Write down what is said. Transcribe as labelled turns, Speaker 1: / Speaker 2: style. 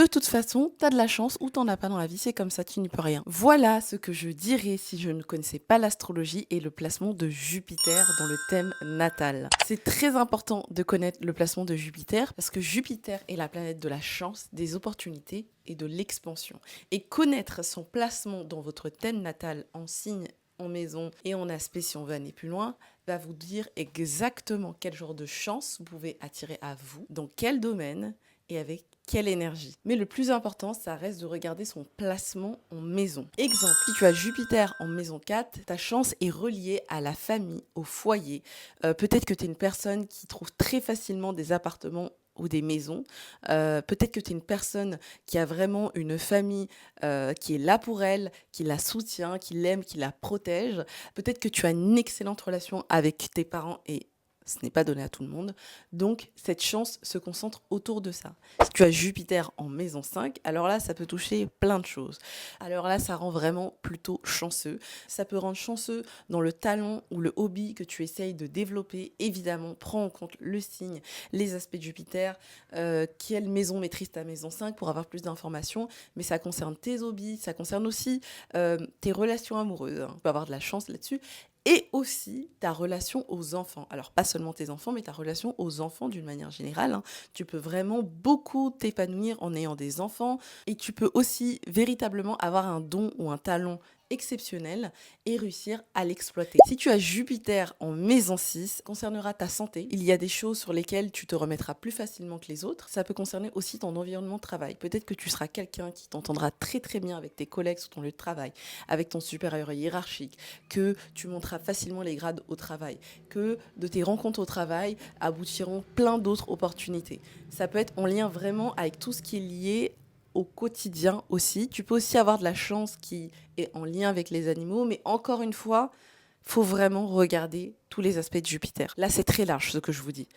Speaker 1: De toute façon, t'as de la chance ou t'en as pas dans la vie, c'est comme ça, tu n'y peux rien. Voilà ce que je dirais si je ne connaissais pas l'astrologie et le placement de Jupiter dans le thème natal. C'est très important de connaître le placement de Jupiter parce que Jupiter est la planète de la chance, des opportunités et de l'expansion. Et connaître son placement dans votre thème natal en signe, en maison et en aspect si on veut aller plus loin, va vous dire exactement quel genre de chance vous pouvez attirer à vous, dans quel domaine et avec quelle énergie. Mais le plus important, ça reste de regarder son placement en maison. Exemple, si tu as Jupiter en maison 4, ta chance est reliée à la famille, au foyer. Peut-être que tu es une personne qui trouve très facilement des appartements ou des maisons. Peut-être que tu es une personne qui a vraiment une famille qui est là pour elle, qui la soutient, qui l'aime, qui la protège. Peut-être que tu as une excellente relation avec tes parents et ce n'est pas donné à tout le monde. Donc, cette chance se concentre autour de ça. Si tu as Jupiter en maison 5, alors là, ça peut toucher plein de choses. Alors là, ça rend vraiment plutôt chanceux. Ça peut rendre chanceux dans le talent ou le hobby que tu essayes de développer. Évidemment, prends en compte le signe, les aspects de Jupiter, quelle maison maîtrise ta maison 5 pour avoir plus d'informations. Mais ça concerne tes hobbies, ça concerne aussi tes relations amoureuses. Tu peux avoir de la chance là-dessus et aussi ta relation aux enfants. Alors, pas seulement tes enfants, mais ta relation aux enfants d'une manière générale, hein. Tu peux vraiment beaucoup t'épanouir en ayant des enfants et tu peux aussi véritablement avoir un don ou un talent exceptionnel et réussir à l'exploiter. Si tu as Jupiter en maison 6, concernera ta santé. Il y a des choses sur lesquelles tu te remettras plus facilement que les autres. Ça peut concerner aussi ton environnement de travail. Peut-être que tu seras quelqu'un qui t'entendra très très bien avec tes collègues sur ton lieu de travail, avec ton supérieur hiérarchique, que tu monteras facilement les grades au travail, que de tes rencontres au travail aboutiront plein d'autres opportunités. Ça peut être en lien vraiment avec tout ce qui est lié au quotidien aussi. Tu peux aussi avoir de la chance qui est en lien avec les animaux, mais encore une fois, faut vraiment regarder tous les aspects de Jupiter. Là, c'est très large ce que je vous dis.